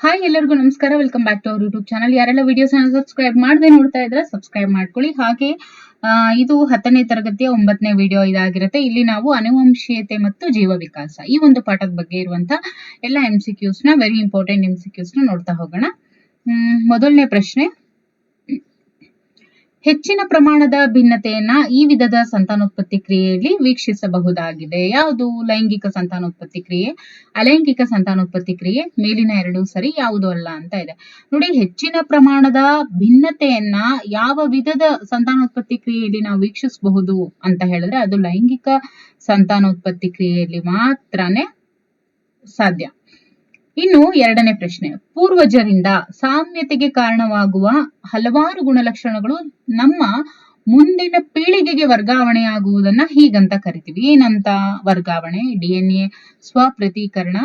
Hi ಎಲ್ಲರಿಗೂ ನಮಸ್ಕಾರ. Welcome back to our YouTube channel. ಯಾರೆಲ್ಲ ವಿಡಿಯೋಸ್ ಸಬ್ಸ್ಕ್ರೈಬ್ ಮಾಡದೆ ನೋಡ್ತಾ ಇದ್ರೆ ಸಬ್ಸ್ಕ್ರೈಬ್ ಮಾಡ್ಕೊಳ್ಳಿ. ಹಾಗೆ ಇದು 10ನೇ ತರಗತಿಯ 9ನೇ ವಿಡಿಯೋ ಇದಾಗಿರುತ್ತೆ. ಇಲ್ಲಿ ನಾವು ಅನುವಂಶೀಯತೆ ಮತ್ತು ಜೀವ ವಿಕಾಸ ಈ ಒಂದು ಪಾಠದ ಬಗ್ಗೆ ಇರುವಂತ ಎಲ್ಲ MCQs ನ ವೆರಿ ಇಂಪಾರ್ಟೆಂಟ್ MCQs ನ ನೋಡ್ತಾ ಹೋಗೋಣ. ಮೊದಲನೇ ಪ್ರಶ್ನೆ, ಹೆಚ್ಚಿನ ಪ್ರಮಾಣದ ಭಿನ್ನತೆಯನ್ನ ಈ ವಿಧದ ಸಂತಾನೋತ್ಪತ್ತಿ ಕ್ರಿಯೆಯಲ್ಲಿ ವೀಕ್ಷಿಸಬಹುದಾಗಿದೆ. ಯಾವುದು? ಲೈಂಗಿಕ ಸಂತಾನೋತ್ಪತ್ತಿ ಕ್ರಿಯೆ, ಅಲೈಂಗಿಕ ಸಂತಾನೋತ್ಪತ್ತಿ ಕ್ರಿಯೆ. ಮೇಲಿನ ಎರಡು ಸರಿ, ಯಾವುದು ಅಲ್ಲ ಅಂತ ಇದೆ. ನೋಡಿ, ಹೆಚ್ಚಿನ ಪ್ರಮಾಣದ ಭಿನ್ನತೆಯನ್ನ ಯಾವ ವಿಧದ ಸಂತಾನೋತ್ಪತ್ತಿ ಕ್ರಿಯೆಯಲ್ಲಿ ನಾವು ವೀಕ್ಷಿಸಬಹುದು ಅಂತ ಹೇಳಿದ್ರೆ ಅದು ಲೈಂಗಿಕ ಸಂತಾನೋತ್ಪತ್ತಿ ಕ್ರಿಯೆಯಲ್ಲಿ ಮಾತ್ರನೇ ಸಾಧ್ಯ. ಇನ್ನು ಎರಡನೇ ಪ್ರಶ್ನೆ, ಪೂರ್ವಜರಿಂದ ಸಾಮ್ಯತೆಗೆ ಕಾರಣವಾಗುವ ಹಲವಾರು ಗುಣಲಕ್ಷಣಗಳು ನಮ್ಮ ಮುಂದಿನ ಪೀಳಿಗೆಗೆ ವರ್ಗಾವಣೆಯಾಗುವುದನ್ನ ಹೀಗಂತ ಕರಿತೀವಿ. ಏನಂತ? ವರ್ಗಾವಣೆ, DNA ಸ್ವಪ್ರತೀಕರಣ,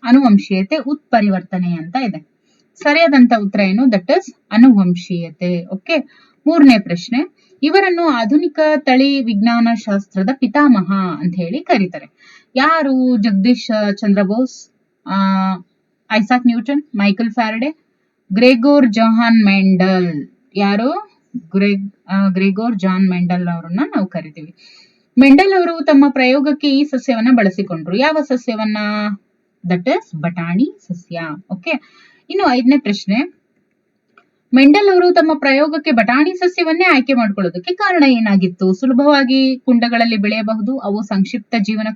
ಅನುವಂಶೀಯತೆ, ಉತ್ಪರಿವರ್ತನೆ ಅಂತ ಇದೆ. ಸರಿಯಾದಂತ ಉತ್ತರ ಏನು? ದಟ್ ಇಸ್ ಅನುವಂಶೀಯತೆ. ಓಕೆ. ಮೂರನೇ ಪ್ರಶ್ನೆ, ಇವರನ್ನು ಆಧುನಿಕ ತಳಿ ವಿಜ್ಞಾನ ಶಾಸ್ತ್ರದ ಪಿತಾಮಹ ಅಂತ ಹೇಳಿ ಕರೀತಾರೆ. ಯಾರು? Jagadish Chandra Bose, Isaac Newton, Michael Faraday, Gregor Johann Mendel. ಯಾರು? ಗ್ರೆಗೋರ್ ಜಾನ್ ಮೆಂಡಲ್ ಅವರನ್ನ ನಾವು ಕರಿತೀವಿ. ಮೆಂಡಲ್ ಅವರು ತಮ್ಮ ಪ್ರಯೋಗಕ್ಕೆ ಈ ಸಸ್ಯವನ್ನ ಬಳಸಿಕೊಂಡ್ರು. ಯಾವ ಸಸ್ಯವನ್ನ? ದಟ್ ಇಸ್ ಬಟಾಣಿ ಸಸ್ಯ. ಓಕೆ. ಇನ್ನು ಐದನೇ ಪ್ರಶ್ನೆ, ಮೆಂಡಲ್ ಅವರು ತಮ್ಮ ಪ್ರಯೋಗಕ್ಕೆ ಬಟಾಣಿ ಸಸ್ಯವನ್ನೇ ಆಯ್ಕೆ ಮಾಡ್ಕೊಳ್ಳೋದಕ್ಕೆ ಕಾರಣ ಏನಾಗಿತ್ತು? ಸುಲಭವಾಗಿ ಕುಂಡಗಳಲ್ಲಿ ಬೆಳೆಯಬಹುದು, ಅವು ಸಂಕ್ಷಿಪ್ತ ಜೀವನ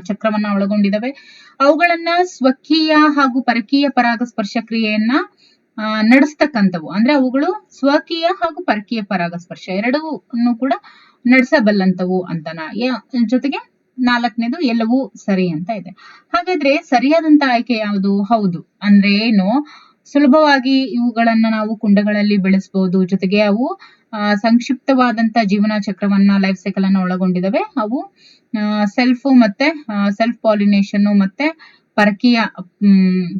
ಚಕ್ರವನ್ನ ಒಳಗೊಂಡಿದವೆ, ಅವುಗಳನ್ನ ಸ್ವಕೀಯ ಹಾಗೂ ಪರಕೀಯ ಪರಾಗಸ್ಪರ್ಶ ಕ್ರಿಯೆಯನ್ನ ನಡೆಸ್ತಕ್ಕಂಥವು. ಅಂದ್ರೆ ಅವುಗಳು ಸ್ವಕೀಯ ಹಾಗೂ ಪರಕೀಯ ಪರಾಗಸ್ಪರ್ಶ ಎರಡನ್ನೂ ಕೂಡ ನಡೆಸಬಲ್ಲಂತವು ಅಂತನ. ಜೊತೆಗೆ ನಾಲ್ಕನೇದು ಎಲ್ಲವೂ ಸರಿ ಅಂತ ಇದೆ. ಹಾಗಾದ್ರೆ ಸರಿಯಾದಂತ ಆಯ್ಕೆ ಯಾವುದು? ಹೌದು ಅಂದ್ರೆ ಏನು? ಸುಲಭವಾಗಿ ಇವುಗಳನ್ನ ನಾವು ಕುಂಡಗಳಲ್ಲಿ ಬೆಳೆಸಬಹುದು, ಜೊತೆಗೆ ಅವು ಸಂಕ್ಷಿಪ್ತವಾದಂತ ಜೀವನ ಚಕ್ರವನ್ನ, ಲೈಫ್ ಸೈಕಲ್ ಅನ್ನ ಒಳಗೊಂಡಿದವೆ. ಅವು ಸೆಲ್ಫ್ ಪಾಲಿನೇಷನ್ ಮತ್ತೆ ಪರಕೀಯ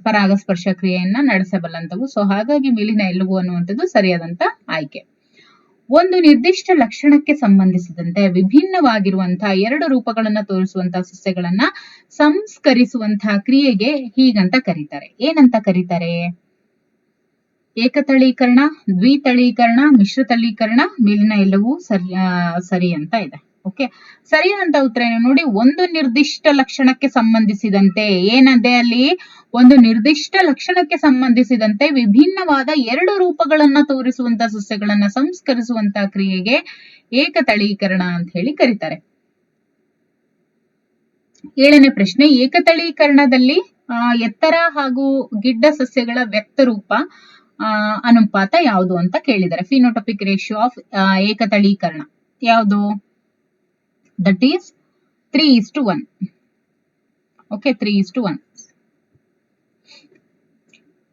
ಪರಾಗಸ್ಪರ್ಶ ಕ್ರಿಯೆಯನ್ನ ನಡೆಸಬಲ್ಲಂತವು. ಸೊ ಹಾಗಾಗಿ ಮೇಲಿನ ಎಲ್ಲವೂ ಅನ್ನುವಂಥದ್ದು ಸರಿಯಾದಂತ ಆಯ್ಕೆ. ಒಂದು ನಿರ್ದಿಷ್ಟ ಲಕ್ಷಣಕ್ಕೆ ಸಂಬಂಧಿಸಿದಂತೆ ವಿಭಿನ್ನವಾಗಿರುವಂತಹ ಎರಡು ರೂಪಗಳನ್ನ ತೋರಿಸುವಂತಹ ಸಸ್ಯಗಳನ್ನ ಸಂಸ್ಕರಿಸುವಂತಹ ಕ್ರಿಯೆಗೆ ಹೀಗಂತ ಕರೀತಾರೆ. ಏನಂತ ಕರೀತಾರೆ? ಏಕತಳೀಕರಣ, ದ್ವಿತಳೀಕರಣ, ಮಿಶ್ರತಳೀಕರಣ. ಮೇಲಿನ ಎಲ್ಲವೂ ಸರಿ ಅಂತ ಇದೆ. ಓಕೆ. ಸರಿಯಾದಂತ ಉತ್ತರ ಏನು ನೋಡಿ? ಒಂದು ನಿರ್ದಿಷ್ಟ ಲಕ್ಷಣಕ್ಕೆ ಸಂಬಂಧಿಸಿದಂತೆ. ಏನದೆ ಅಲ್ಲಿ? ಒಂದು ನಿರ್ದಿಷ್ಟ ಲಕ್ಷಣಕ್ಕೆ ಸಂಬಂಧಿಸಿದಂತೆ ವಿಭಿನ್ನವಾದ ಎರಡು ರೂಪಗಳನ್ನ ತೋರಿಸುವಂತಹ ಸಸ್ಯಗಳನ್ನ ಸಂಸ್ಕರಿಸುವಂತಹ ಕ್ರಿಯೆಗೆ ಏಕತಳೀಕರಣ ಅಂತ ಹೇಳಿ ಕರೀತಾರೆ. ಏಳನೇ ಪ್ರಶ್ನೆ, ಏಕತಳೀಕರಣದಲ್ಲಿ ಎತ್ತರ ಹಾಗೂ ಗಿಡ್ಡ ಸಸ್ಯಗಳ ವ್ಯಕ್ತರೂಪ ಅನುಪಾತ ಯಾವುದು ಅಂತ ಕೇಳಿದ್ದಾರೆ. ಫಿನೋಟಪಿಕ್ ರೇಷಿಯೋ ಆಫ್ ಏಕತಳೀಕರಣ ಯಾವುದು? That is 3:1. ಓಕೆ, 3:1.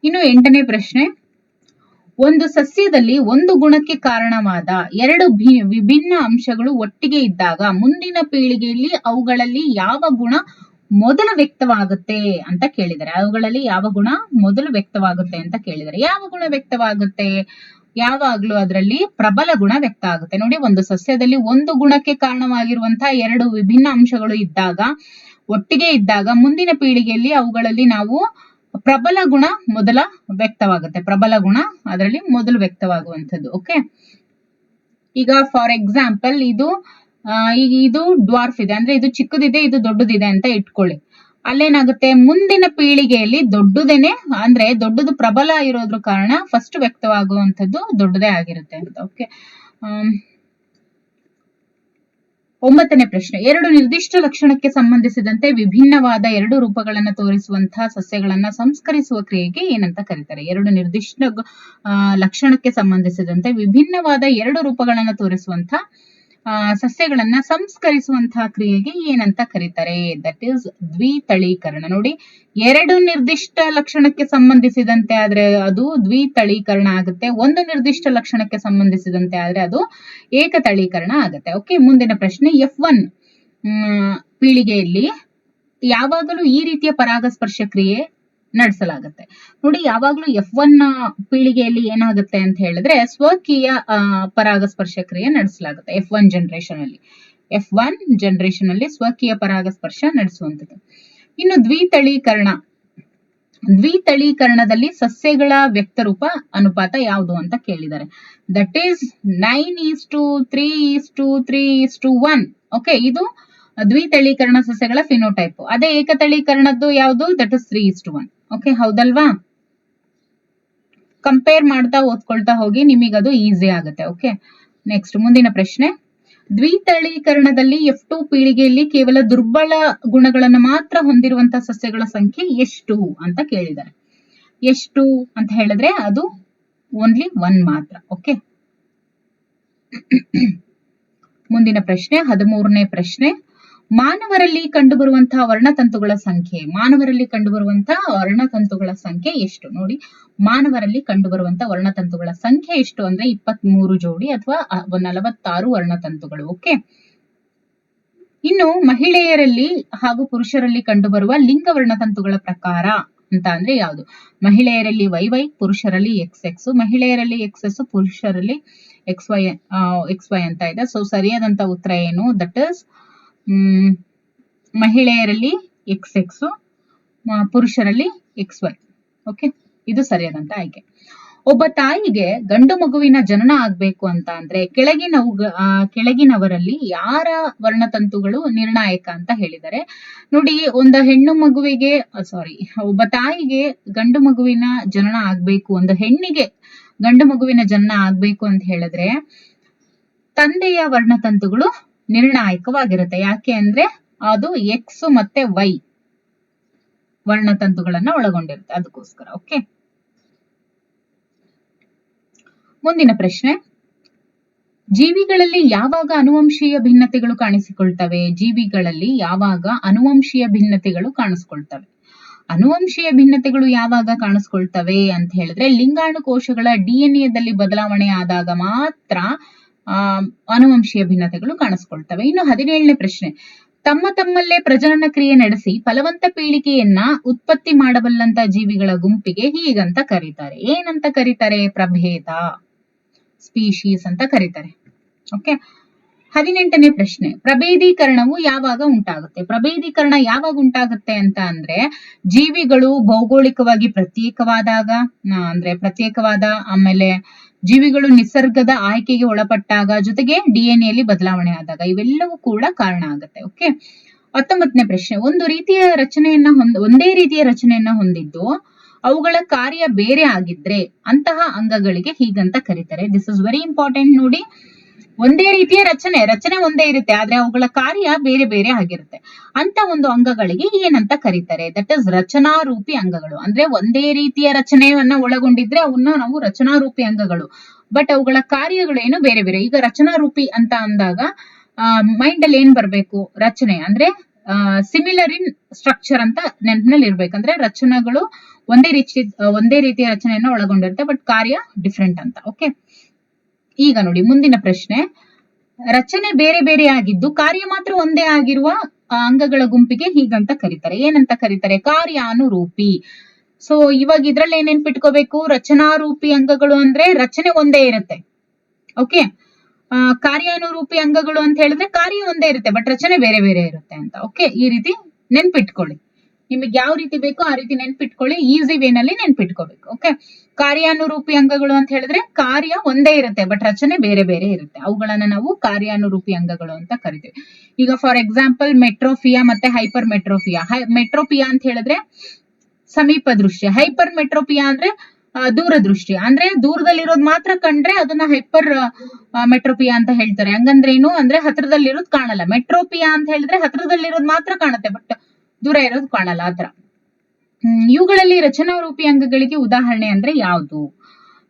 ಇನ್ನು ಎಂಟನೇ ಪ್ರಶ್ನೆ, ಒಂದು ಸಸ್ಯದಲ್ಲಿ ಒಂದು ಗುಣಕ್ಕೆ ಕಾರಣವಾದ ಎರಡು ವಿಭಿನ್ನ ಅಂಶಗಳು ಒಟ್ಟಿಗೆ ಇದ್ದಾಗ ಮುಂದಿನ ಪೀಳಿಗೆಯಲ್ಲಿ ಅವುಗಳಲ್ಲಿ ಯಾವ ಗುಣ ಮೊದಲು ವ್ಯಕ್ತವಾಗುತ್ತೆ ಅಂತ ಕೇಳಿದರೆ. ಅವುಗಳಲ್ಲಿ ಯಾವ ಗುಣ ಮೊದಲು ವ್ಯಕ್ತವಾಗುತ್ತೆ ಅಂತ ಕೇಳಿದರೆ. ಯಾವ ಗುಣ ವ್ಯಕ್ತವಾಗುತ್ತೆ? ಯಾವಾಗ್ಲೂ ಅದರಲ್ಲಿ ಪ್ರಬಲ ಗುಣ ವ್ಯಕ್ತ ಆಗುತ್ತೆ. ನೋಡಿ, ಒಂದು ಸಸ್ಯದಲ್ಲಿ ಒಂದು ಗುಣಕ್ಕೆ ಕಾರಣವಾಗಿರುವಂತಹ ಎರಡು ವಿಭಿನ್ನ ಅಂಶಗಳು ಇದ್ದಾಗ, ಒಟ್ಟಿಗೆ ಇದ್ದಾಗ ಮುಂದಿನ ಪೀಳಿಗೆಯಲ್ಲಿ ಅವುಗಳಲ್ಲಿ ನಾವು ಪ್ರಬಲ ಗುಣ ಮೊದಲ ವ್ಯಕ್ತವಾಗುತ್ತೆ. ಪ್ರಬಲ ಗುಣ ಅದರಲ್ಲಿ ಮೊದಲು ವ್ಯಕ್ತವಾಗುವಂಥದ್ದು. ಓಕೆ. ಈಗ ಫಾರ್ ಎಕ್ಸಾಂಪಲ್ ಇದು ಡ್ವಾರ್ಫ್ ಇದೆ, ಅಂದ್ರೆ ಇದು ಚಿಕ್ಕದಿದೆ, ಇದು ದೊಡ್ಡದಿದೆ ಅಂತ ಇಟ್ಕೊಳ್ಳಿ. ಅಲ್ಲೇನಾಗುತ್ತೆ? ಮುಂದಿನ ಪೀಳಿಗೆಯಲ್ಲಿ ದೊಡ್ಡದೇನೆ, ಅಂದ್ರೆ ದೊಡ್ಡದು ಪ್ರಬಲ ಇರೋದ್ರ ಕಾರಣ ಫಸ್ಟ್ ವ್ಯಕ್ತವಾಗುವಂಥದ್ದು ದೊಡ್ಡದೇ ಆಗಿರುತ್ತೆ ಅಂತ. ಓಕೆ. 9ನೇ ಪ್ರಶ್ನೆ, ಎರಡು ನಿರ್ದಿಷ್ಟ ಲಕ್ಷಣಕ್ಕೆ ಸಂಬಂಧಿಸಿದಂತೆ ವಿಭಿನ್ನವಾದ ಎರಡು ರೂಪಗಳನ್ನ ತೋರಿಸುವಂತಹ ಸಸ್ಯಗಳನ್ನ ಸಂಸ್ಕರಿಸುವ ಕ್ರಿಯೆಗೆ ಏನಂತ ಕರೀತಾರೆ? ಎರಡು ನಿರ್ದಿಷ್ಟ ಲಕ್ಷಣಕ್ಕೆ ಸಂಬಂಧಿಸಿದಂತೆ ವಿಭಿನ್ನವಾದ ಎರಡು ರೂಪಗಳನ್ನ ತೋರಿಸುವಂತಹ ಸಸ್ಯಗಳನ್ನ ಸಂಸ್ಕರಿಸುವಂತಹ ಕ್ರಿಯೆಗೆ ಏನಂತ ಕರೀತಾರೆ? ದಟ್ ಈಸ್ ದ್ವಿತಳೀಕರಣ. ನೋಡಿ, ಎರಡು ನಿರ್ದಿಷ್ಟ ಲಕ್ಷಣಕ್ಕೆ ಸಂಬಂಧಿಸಿದಂತೆ ಆದ್ರೆ ಅದು ದ್ವಿತಳೀಕರಣ ಆಗುತ್ತೆ. ಒಂದು ನಿರ್ದಿಷ್ಟ ಲಕ್ಷಣಕ್ಕೆ ಸಂಬಂಧಿಸಿದಂತೆ ಆದ್ರೆ ಅದು ಏಕತಳೀಕರಣ ಆಗುತ್ತೆ. ಓಕೆ. ಮುಂದಿನ ಪ್ರಶ್ನೆ, F1 ಪೀಳಿಗೆಯಲ್ಲಿ ಯಾವಾಗಲೂ ಈ ರೀತಿಯ ಪರಾಗಸ್ಪರ್ಶ ಕ್ರಿಯೆ ನಡೆಸಲಾಗುತ್ತೆ. ನೋಡಿ, ಯಾವಾಗ್ಲೂ F1 ಪೀಳಿಗೆಯಲ್ಲಿ ಏನಾಗುತ್ತೆ ಅಂತ ಹೇಳಿದ್ರೆ ಸ್ವಕೀಯ ಪರಾಗಸ್ಪರ್ಶ ಕ್ರಿಯೆ ನಡೆಸಲಾಗುತ್ತೆ. F1 ಜನರೇಷನ್ ಅಲ್ಲಿ ಸ್ವಕೀಯ ಪರಾಗಸ್ಪರ್ಶ ನಡೆಸುವಂಥದ್ದು. ಇನ್ನು ದ್ವಿತಳೀಕರಣ ದ್ವಿತಳೀಕರಣದಲ್ಲಿ ಸಸ್ಯಗಳ ವ್ಯಕ್ತರೂಪ ಅನುಪಾತ ಯಾವುದು ಅಂತ ಕೇಳಿದ್ದಾರೆ. That is 9:3:3:1. ಓಕೆ, ಇದು ದ್ವಿತಳೀಕರಣ ಸಸ್ಯಗಳ ಫಿನೋಟೈಪ್. ಅದೇ ಏಕತಳೀಕರಣದ್ದು ಯಾವುದು? That is 3:1. ಓಕೆ, ಹೌದಲ್ವಾ? ಕಂಪೇರ್ ಮಾಡ್ತಾ ಓದ್ಕೊಳ್ತಾ ಹೋಗಿ, ನಿಮಗದು ಈಸಿ ಆಗುತ್ತೆ. ಓಕೆ, ನೆಕ್ಸ್ಟ್ ಮುಂದಿನ ಪ್ರಶ್ನೆ. ದ್ವಿತಳೀಕರಣದಲ್ಲಿ F2 ಪೀಳಿಗೆಯಲ್ಲಿ ಕೇವಲ ದುರ್ಬಲ ಗುಣಗಳನ್ನು ಮಾತ್ರ ಹೊಂದಿರುವಂತಹ ಸಸ್ಯಗಳ ಸಂಖ್ಯೆ ಎಷ್ಟು ಅಂತ ಕೇಳಿದ್ದಾರೆ. ಎಷ್ಟು ಅಂತ ಹೇಳಿದ್ರೆ ಅದು ಓನ್ಲಿ 1 ಮಾತ್ರ. ಓಕೆ, ಮುಂದಿನ ಪ್ರಶ್ನೆ 13ನೇ ಪ್ರಶ್ನೆ. ಮಾನವರಲ್ಲಿ ಕಂಡುಬರುವಂತಹ ವರ್ಣತಂತುಗಳ ಸಂಖ್ಯೆ. ಮಾನವರಲ್ಲಿ ಕಂಡುಬರುವಂತಹ ವರ್ಣತಂತುಗಳ ಸಂಖ್ಯೆ ಎಷ್ಟು? ನೋಡಿ, ಮಾನವರಲ್ಲಿ ಕಂಡುಬರುವಂತಹ ವರ್ಣತಂತುಗಳ ಸಂಖ್ಯೆ ಎಷ್ಟು ಅಂದ್ರೆ 23 ಜೋಡಿ ಅಥವಾ 46 ವರ್ಣತಂತುಗಳು. ಓಕೆ, ಇನ್ನು ಮಹಿಳೆಯರಲ್ಲಿ ಹಾಗೂ ಪುರುಷರಲ್ಲಿ ಕಂಡುಬರುವ ಲಿಂಗ ವರ್ಣತಂತುಗಳ ಪ್ರಕಾರ ಅಂತ ಅಂದ್ರೆ ಯಾವುದು? ಮಹಿಳೆಯರಲ್ಲಿ YY, ಪುರುಷರಲ್ಲಿ XX. ಮಹಿಳೆಯರಲ್ಲಿ XX, ಪುರುಷರಲ್ಲಿ XY ಅಂತ ಇದೆ. ಸೊ ಸರಿಯಾದಂತ ಉತ್ತರ ಏನು? ದಟ್ ಇಸ್ ಮಹಿಳೆಯರಲ್ಲಿ XX, ಪುರುಷರಲ್ಲಿ XY. ಓಕೆ, ಇದು ಸರಿಯಾದಂತ ಆಯ್ಕೆ. ಒಬ್ಬ ತಾಯಿಗೆ ಗಂಡು ಮಗುವಿನ ಜನನ ಆಗ್ಬೇಕು ಅಂತ ಅಂದ್ರೆ ಕೆಳಗಿನವರಲ್ಲಿ ಯಾರ ವರ್ಣತಂತುಗಳು ನಿರ್ಣಾಯಕ ಅಂತ ಹೇಳಿದ್ದಾರೆ. ನೋಡಿ, ಒಂದು ಹೆಣ್ಣು ಮಗುವಿಗೆ ಒಬ್ಬ ತಾಯಿಗೆ ಗಂಡು ಮಗುವಿನ ಜನನ ಆಗ್ಬೇಕು, ಒಂದು ಹೆಣ್ಣಿಗೆ ಗಂಡು ಮಗುವಿನ ಜನನ ಆಗ್ಬೇಕು ಅಂತ ಹೇಳಿದ್ರೆ ತಂದೆಯ ವರ್ಣತಂತುಗಳು ನಿರ್ಣಾಯಕವಾಗಿರುತ್ತೆ. ಯಾಕೆ ಅಂದ್ರೆ ಅದು X ಮತ್ತೆ Y ವರ್ಣತಂತುಗಳನ್ನ ಒಳಗೊಂಡಿರುತ್ತೆ, ಅದಕ್ಕೋಸ್ಕರ. ಓಕೆ, ಮುಂದಿನ ಪ್ರಶ್ನೆ. ಜೀವಿಗಳಲ್ಲಿ ಯಾವಾಗ ಅನುವಂಶೀಯ ಭಿನ್ನತೆಗಳು ಕಾಣಿಸಿಕೊಳ್ತವೆ? ಜೀವಿಗಳಲ್ಲಿ ಯಾವಾಗ ಅನುವಂಶೀಯ ಭಿನ್ನತೆಗಳು ಕಾಣಿಸ್ಕೊಳ್ತವೆ? ಅನುವಂಶೀಯ ಭಿನ್ನತೆಗಳು ಯಾವಾಗ ಕಾಣಿಸ್ಕೊಳ್ತವೆ ಅಂತ ಹೇಳಿದ್ರೆ ಲಿಂಗಾಣು ಕೋಶಗಳ DNA ಬದಲಾವಣೆ ಆದಾಗ ಮಾತ್ರ ಅನುವಂಶೀಯ ಭಿನ್ನತೆಗಳು ಕಾಣಿಸ್ಕೊಳ್ತವೆ. ಇನ್ನು 17ನೇ ಪ್ರಶ್ನೆ. ತಮ್ಮಲ್ಲೇ ಪ್ರಜನನ ಕ್ರಿಯೆ ನಡೆಸಿ ಫಲವಂತ ಪೀಳಿಗೆಯನ್ನ ಉತ್ಪತ್ತಿ ಮಾಡಬಲ್ಲಂತ ಜೀವಿಗಳ ಗುಂಪಿಗೆ ಹೀಗಂತ ಕರೀತಾರೆ. ಏನಂತ ಕರೀತಾರೆ? ಪ್ರಭೇದ, ಸ್ಪೀಶೀಸ್ ಅಂತ ಕರೀತಾರೆ. ಓಕೆ, 18ನೇ ಪ್ರಶ್ನೆ. ಪ್ರಭೇದೀಕರಣವು ಯಾವಾಗ ಉಂಟಾಗುತ್ತೆ? ಪ್ರಭೇದೀಕರಣ ಯಾವಾಗ ಉಂಟಾಗುತ್ತೆ ಅಂತ ಅಂದ್ರೆ ಜೀವಿಗಳು ಭೌಗೋಳಿಕವಾಗಿ ಪ್ರತ್ಯೇಕವಾದ ಆಮೇಲೆ ಜೀವಿಗಳು ನಿಸರ್ಗದ ಆಯ್ಕೆಗೆ ಒಳಪಟ್ಟಾಗ, ಜೊತೆಗೆ DNA ಬದಲಾವಣೆ ಆದಾಗ, ಇವೆಲ್ಲವೂ ಕೂಡ ಕಾರಣ ಆಗುತ್ತೆ. ಓಕೆ, 19ನೇ ಪ್ರಶ್ನೆ. ಒಂದೇ ರೀತಿಯ ರಚನೆಯನ್ನ ಹೊಂದಿದ್ದು ಅವುಗಳ ಕಾರ್ಯ ಬೇರೆ ಆಗಿದ್ರೆ ಅಂತಹ ಅಂಗಗಳಿಗೆ ಹೀಗಂತ ಕರೀತಾರೆ. This is very important. ನೋಡಿ, ಒಂದೇ ರೀತಿಯ ರಚನೆ ಒಂದೇ ಇರುತ್ತೆ, ಆದ್ರೆ ಅವುಗಳ ಕಾರ್ಯ ಬೇರೆ ಬೇರೆ ಆಗಿರುತ್ತೆ. ಅಂತ ಒಂದು ಅಂಗಗಳಿಗೆ ಏನಂತ ಕರೀತಾರೆ? ದಟ್ ಇಸ್ ರಚನಾರೂಪಿ ಅಂಗಗಳು. ಅಂದ್ರೆ ಒಂದೇ ರೀತಿಯ ರಚನೆಯನ್ನ ಒಳಗೊಂಡಿದ್ರೆ ಅವನ್ನ ನಾವು ರಚನಾರೂಪಿ ಅಂಗಗಳು. ಬಟ್ ಅವುಗಳ ಕಾರ್ಯಗಳು ಏನು ಬೇರೆ ಬೇರೆ. ಈಗ ರಚನಾರೂಪಿ ಅಂತ ಅಂದಾಗ ಮೈಂಡ್ ಅಲ್ಲಿ ಏನ್ ಬರ್ಬೇಕು? ರಚನೆ ಅಂದ್ರೆ ಸಿಮಿಲರ್ ಇನ್ ಸ್ಟ್ರಕ್ಚರ್ ಅಂತ ನೆನಪಿನಲ್ಲಿ ಇರ್ಬೇಕಂದ್ರೆ ರಚನೆಗಳು ಒಂದೇ ರೀತಿಯ ರಚನೆಯನ್ನ ಒಳಗೊಂಡಿರುತ್ತೆ, ಬಟ್ ಕಾರ್ಯ ಡಿಫ್ರೆಂಟ್ ಅಂತ. ಓಕೆ, ಈಗ ನೋಡಿ ಮುಂದಿನ ಪ್ರಶ್ನೆ. ರಚನೆ ಬೇರೆ ಬೇರೆ ಆಗಿದ್ದು ಕಾರ್ಯ ಮಾತ್ರ ಒಂದೇ ಆಗಿರುವ ಅಂಗಗಳ ಗುಂಪಿಗೆ ಹೀಗಂತ ಕರೀತಾರೆ. ಏನಂತ ಕರೀತಾರೆ? ಕಾರ್ಯಾನುರೂಪಿ. ಸೊ ಇವಾಗ ಇದ್ರಲ್ಲಿ ಏನೇನ್ ನೆನ್ಪಿಟ್ಕೋಬೇಕು? ರಚನಾರೂಪಿ ಅಂಗಗಳು ಅಂದ್ರೆ ರಚನೆ ಒಂದೇ ಇರುತ್ತೆ. ಓಕೆ, ಕಾರ್ಯಾನುರೂಪಿ ಅಂಗಗಳು ಅಂತ ಹೇಳಿದ್ರೆ ಕಾರ್ಯ ಒಂದೇ ಇರುತ್ತೆ, ಬಟ್ ರಚನೆ ಬೇರೆ ಬೇರೆ ಇರುತ್ತೆ ಅಂತ. ಓಕೆ, ಈ ರೀತಿ ನೆನ್ಪಿಟ್ಕೊಳ್ಳಿ. ನಿಮಗೆ ಯಾವ ರೀತಿ ಬೇಕೋ ಆ ರೀತಿ ನೆನ್ಪಿಟ್ಕೊಳ್ಳಿ. ಈಸಿ ವೇನಲ್ಲಿ ನೆನ್ಪಿಟ್ಕೋಬೇಕು. ಓಕೆ, ಕಾರ್ಯಾನುರೂಪಿ ಅಂಗಗಳು ಅಂತ ಹೇಳಿದ್ರೆ ಕಾರ್ಯ ಒಂದೇ ಇರುತ್ತೆ, ಬಟ್ ರಚನೆ ಬೇರೆ ಬೇರೆ ಇರುತ್ತೆ. ಅವುಗಳನ್ನ ನಾವು ಕಾರ್ಯಾನುರೂಪಿ ಅಂಗಗಳು ಅಂತ ಕರಿತೀವಿ. ಈಗ ಫಾರ್ ಎಕ್ಸಾಂಪಲ್ ಮೆಟ್ರೋಫಿಯಾ ಮತ್ತೆ ಹೈಪರ್ ಮೆಟ್ರೋಫಿಯಾ. ಮೆಟ್ರೋಪಿಯಾ ಅಂತ ಹೇಳಿದ್ರೆ ಸಮೀಪ ದೃಷ್ಟಿ, ಹೈಪರ್ ಮೆಟ್ರೋಪಿಯಾ ಅಂದ್ರೆ ದೂರದೃಷ್ಟಿ. ಅಂದ್ರೆ ದೂರದಲ್ಲಿರೋದು ಮಾತ್ರ ಕಂಡ್ರೆ ಅದನ್ನ ಹೈಪರ್ ಮೆಟ್ರೋಪಿಯಾ ಅಂತ ಹೇಳ್ತಾರೆ. ಹಂಗಂದ್ರೆ ಏನು ಅಂದ್ರೆ ಹತ್ರದಲ್ಲಿರೋದು ಕಾಣಲ್ಲ. ಮೆಟ್ರೋಪಿಯಾ ಅಂತ ಹೇಳಿದ್ರೆ ಹತ್ರದಲ್ಲಿರೋದು ಮಾತ್ರ ಕಾಣುತ್ತೆ, ಬಟ್ ದೂರ ಇರೋದು ಕಾಣಲ್ಲ, ಆತರ. ಇವುಗಳಲ್ಲಿ ರಚನಾರೂಪಿ ಅಂಗಗಳಿಗೆ ಉದಾಹರಣೆ ಅಂದ್ರೆ ಯಾವುದು?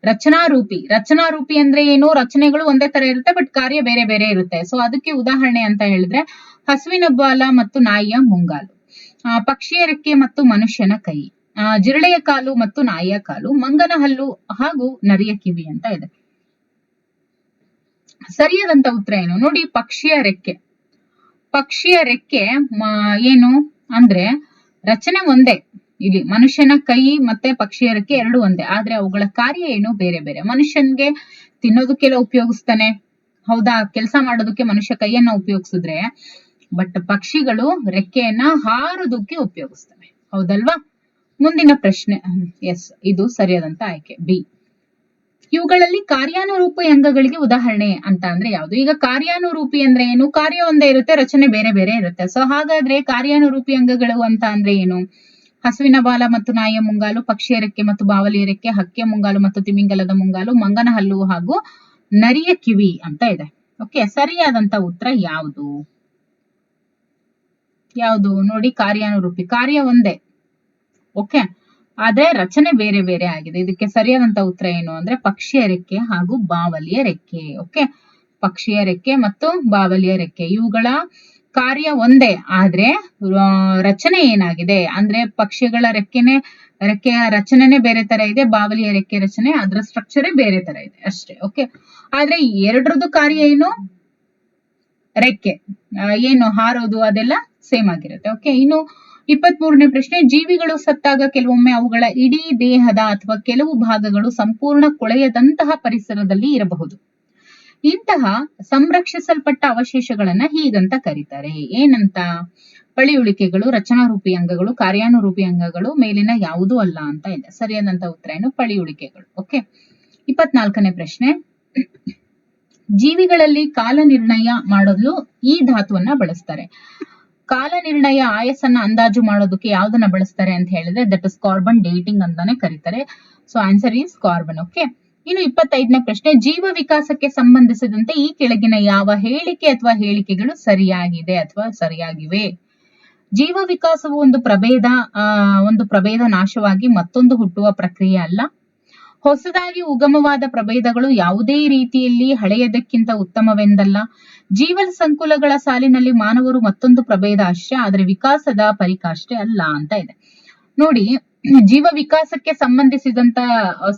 ರಚನಾರೂಪಿ ಅಂದ್ರೆ ಏನು? ರಚನೆಗಳು ಒಂದೇ ತರ ಇರುತ್ತೆ, ಬಟ್ ಕಾರ್ಯ ಬೇರೆ ಬೇರೆ ಇರುತ್ತೆ. ಸೊ ಅದಕ್ಕೆ ಉದಾಹರಣೆ ಅಂತ ಹೇಳಿದ್ರೆ ಹಸುವಿನ ಬಾಲ ಮತ್ತು ನಾಯಿಯ ಮುಂಗಾಲು, ಪಕ್ಷಿಯ ರೆಕ್ಕೆ ಮತ್ತು ಮನುಷ್ಯನ ಕೈ, ಜಿರಳೆಯ ಕಾಲು ಮತ್ತು ನಾಯಿಯ ಕಾಲು, ಮಂಗನ ಹಲ್ಲು ಹಾಗೂ ನರಿಯ ಕಿವಿ ಅಂತ ಇದೆ. ಸರಿಯಾದಂತ ಉತ್ತರ ಏನು? ನೋಡಿ, ಪಕ್ಷಿಯ ರೆಕ್ಕೆ ಏನು ಅಂದ್ರೆ ರಚನೆ ಒಂದೇ. ಇಲ್ಲಿ ಮನುಷ್ಯನ ಕೈ ಮತ್ತೆ ಪಕ್ಷಿಯ ರೆಕ್ಕೆ ಎರಡು ಒಂದೇ, ಆದ್ರೆ ಅವುಗಳ ಕಾರ್ಯ ಏನು ಬೇರೆ ಬೇರೆ. ಮನುಷ್ಯನ್ಗೆ ತಿನ್ನೋದಕ್ಕೆಲ್ಲ ಉಪಯೋಗಿಸ್ತಾನೆ, ಹೌದಾ? ಕೆಲಸ ಮಾಡೋದಕ್ಕೆ ಮನುಷ್ಯ ಕೈಯನ್ನ ಉಪಯೋಗಿಸಿದ್ರೆ, ಬಟ್ ಪಕ್ಷಿಗಳು ರೆಕ್ಕೆಯನ್ನ ಹಾರೋದಕ್ಕೆ ಉಪಯೋಗಿಸ್ತವೆ, ಹೌದಲ್ವಾ? ಮುಂದಿನ ಪ್ರಶ್ನೆ, ಎಸ್ ಇದು ಸರಿಯಾದಂತ ಆಯ್ಕೆ ಬಿ. ಇವುಗಳಲ್ಲಿ ಕಾರ್ಯಾನುರೂಪಿ ಅಂಗಗಳಿಗೆ ಉದಾಹರಣೆ ಅಂತ ಅಂದ್ರೆ ಯಾವುದು? ಈಗ ಕಾರ್ಯಾನುರೂಪಿ ಅಂದ್ರೆ ಏನು? ಕಾರ್ಯ ಒಂದೇ ಇರುತ್ತೆ, ರಚನೆ ಬೇರೆ ಬೇರೆ ಇರುತ್ತೆ. ಸೊ ಹಾಗಾದ್ರೆ ಕಾರ್ಯಾನುರೂಪಿ ಅಂಗಗಳು ಅಂತ ಅಂದ್ರೆ ಏನು? ಹಸುವಿನ ಬಾಲ ಮತ್ತು ನಾಯಿಯ ಮುಂಗಾಲು, ಪಕ್ಷಿಯ ರೆಕ್ಕೆ ಮತ್ತು ಬಾವಲಿಯ ರೆಕ್ಕೆ, ಹಕ್ಕಿಯ ಮುಂಗಾಲು ಮತ್ತು ತಿಮಿಂಗಲದ ಮುಂಗಾಲು, ಮಂಗನ ಹಲ್ಲು ಹಾಗೂ ನರಿಯ ಕಿವಿ ಅಂತ ಇದೆ. ಓಕೆ, ಸರಿಯಾದಂತ ಉತ್ತರ ಯಾವುದು? ಯಾವುದು ನೋಡಿ? ಕಾರ್ಯಾನುರೂಪಿ, ಕಾರ್ಯ ಒಂದೇ, ಓಕೆ, ಆದ್ರೆ ರಚನೆ ಬೇರೆ ಬೇರೆ ಆಗಿದೆ. ಇದಕ್ಕೆ ಸರಿಯಾದಂತ ಉತ್ತರ ಏನು ಅಂದ್ರೆ ಪಕ್ಷಿಯ ರೆಕ್ಕೆ ಹಾಗೂ ಬಾವಲಿಯ ರೆಕ್ಕೆ. ಓಕೆ, ಪಕ್ಷಿಯ ರೆಕ್ಕೆ ಮತ್ತು ಬಾವಲಿಯ ರೆಕ್ಕೆ ಇವುಗಳ ಕಾರ್ಯ ಒಂದೇ, ಆದ್ರೆ ರಚನೆ ಏನಾಗಿದೆ ಅಂದ್ರೆ ಪಕ್ಷಿಗಳ ರೆಕ್ಕೆಯ ರಚನೆನೇ ಬೇರೆ ತರ ಇದೆ, ಬಾವಲಿಯ ರೆಕ್ಕೆ ರಚನೆ ಅದರ ಸ್ಟ್ರಕ್ಚರೇ ಬೇರೆ ತರ ಇದೆ ಅಷ್ಟೇ. ಓಕೆ, ಆದ್ರೆ ಎರಡರದ್ದು ಕಾರ್ಯ ಏನು? ರೆಕ್ಕೆ ಏನು ಹಾರೋದು ಅದೆಲ್ಲ ಸೇಮ್ ಆಗಿರುತ್ತೆ. ಓಕೆ, ಇನ್ನು 23ನೇ ಪ್ರಶ್ನೆ, ಜೀವಿಗಳು ಸತ್ತಾಗ ಕೆಲವೊಮ್ಮೆ ಅವುಗಳ ಇಡೀ ದೇಹದ ಅಥವಾ ಕೆಲವು ಭಾಗಗಳು ಸಂಪೂರ್ಣ ಕೊಳೆಯದಂತಹ ಪರಿಸರದಲ್ಲಿ ಇರಬಹುದು. ಇಂತಹ ಸಂರಕ್ಷಿಸಲ್ಪಟ್ಟ ಅವಶೇಷಗಳನ್ನ ಹೀಗಂತ ಕರೀತಾರೆ. ಏನಂತ? ಪಳಿಯುಳಿಕೆಗಳು, ರಚನಾರೂಪಿ ಅಂಗಗಳು, ಕಾರ್ಯಾನುರೂಪಿ ಅಂಗಗಳು, ಮೇಲಿನ ಯಾವುದೂ ಅಲ್ಲ ಅಂತ ಇದೆ. ಸರಿಯಾದಂತ ಉತ್ತರ ಏನು? ಪಳಿಯುಳಿಕೆಗಳು. ಓಕೆ, 24ನೇ ಪ್ರಶ್ನೆ, ಜೀವಿಗಳಲ್ಲಿ ಕಾಲ ನಿರ್ಣಯ ಮಾಡಲು ಈ ಧಾತುವನ್ನ ಬಳಸ್ತಾರೆ. ಕಾಲ ನಿರ್ಣಯ ಆಯಸ್ಸನ್ನ ಅಂದಾಜು ಮಾಡೋದಕ್ಕೆ ಯಾವ್ದನ್ನ ಬಳಸ್ತಾರೆ ಅಂತ ಹೇಳಿದ್ರೆ ದಟ್ ಇಸ್ ಕಾರ್ಬನ್ ಡೇಟಿಂಗ್ ಅಂತಾನೆ ಕರೀತಾರೆ. So answer is carbon. Okay, ಇನ್ನು 25ನೇ ಪ್ರಶ್ನೆ, ಜೀವ ವಿಕಾಸಕ್ಕೆ ಸಂಬಂಧಿಸಿದಂತೆ ಈ ಕೆಳಗಿನ ಯಾವ ಹೇಳಿಕೆ ಅಥವಾ ಹೇಳಿಕೆಗಳು ಸರಿಯಾಗಿದೆ ಅಥವಾ ಸರಿಯಾಗಿವೆ? ಜೀವ ವಿಕಾಸವು ಒಂದು ಪ್ರಭೇದ ನಾಶವಾಗಿ ಮತ್ತೊಂದು ಹುಟ್ಟುವ ಪ್ರಕ್ರಿಯೆ ಅಲ್ಲ. ಹೊಸದಾಗಿ ಉಗಮವಾದ ಪ್ರಭೇದಗಳು ಯಾವುದೇ ರೀತಿಯಲ್ಲಿ ಹಳೆಯದಕ್ಕಿಂತ ಉತ್ತಮವೆಂದಲ್ಲ. ಜೀವ ಸಂಕುಲಗಳ ಸಾಲಿನಲ್ಲಿ ಮಾನವರು ಮತ್ತೊಂದು ಪ್ರಭೇದ ಅಷ್ಟೇ, ಆದರೆ ವಿಕಾಸದ ಪರಿಕಾಷ್ಠೆ ಅಲ್ಲ ಅಂತ ಇದೆ. ನೋಡಿ, ಜೀವ ವಿಕಾಸಕ್ಕೆ ಸಂಬಂಧಿಸಿದಂತ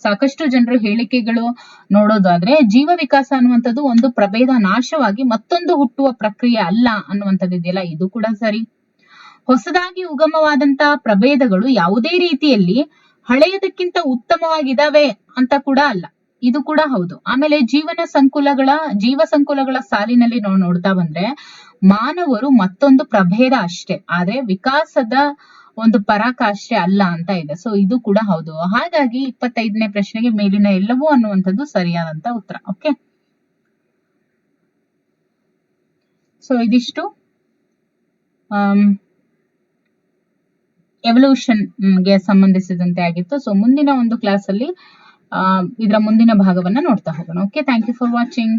ಸಾಕಷ್ಟು ಜನರು ಹೇಳಿಕೆಗಳು ನೋಡೋದಾದ್ರೆ ಜೀವ ವಿಕಾಸ ಅನ್ನುವಂಥದ್ದು ಒಂದು ಪ್ರಭೇದ ನಾಶವಾಗಿ ಮತ್ತೊಂದು ಹುಟ್ಟುವ ಪ್ರಕ್ರಿಯೆ ಅಲ್ಲ ಅನ್ನುವಂಥದ್ದು ಇದೆಯಲ್ಲ, ಇದು ಕೂಡ ಸರಿ. ಹೊಸದಾಗಿ ಉಗಮವಾದಂತ ಪ್ರಭೇದಗಳು ಯಾವುದೇ ರೀತಿಯಲ್ಲಿ ಹಳೆಯದಕ್ಕಿಂತ ಉತ್ತಮವಾಗಿದಾವೆ ಅಂತ ಕೂಡ ಅಲ್ಲ, ಇದು ಕೂಡ ಹೌದು. ಆಮೇಲೆ ಜೀವ ಸಂಕುಲಗಳ ಸಾಲಿನಲ್ಲಿ ನಾವು ನೋಡ್ತಾ ಬಂದ್ರೆ ಮಾನವರು ಮತ್ತೊಂದು ಪ್ರಭೇದ ಅಷ್ಟೇ, ಆದ್ರೆ ವಿಕಾಸದ ಒಂದು ಪರಾಕಾಷ್ಠೆ ಅಲ್ಲ ಅಂತ ಇದೆ. ಸೊ ಇದು ಕೂಡ ಹೌದು. ಹಾಗಾಗಿ 25ನೇ ಪ್ರಶ್ನೆಗೆ ಮೇಲಿನ ಎಲ್ಲವೂ ಅನ್ನುವಂಥದ್ದು ಸರಿಯಾದಂತ ಉತ್ತರ. ಓಕೆ, ಸೊ ಇದಿಷ್ಟು ಎವಲ್ಯೂಷನ್ ಗೆ ಸಂಬಂಧಿಸಿದಂತೆ ಆಗಿತ್ತು. ಸೊ ಮುಂದಿನ ಒಂದು ಕ್ಲಾಸ್ ಅಲ್ಲಿ ಇದರ ಮುಂದಿನ ಭಾಗವನ್ನ ನೋಡ್ತಾ ಹೋಗೋಣ. Okay, thank you for watching.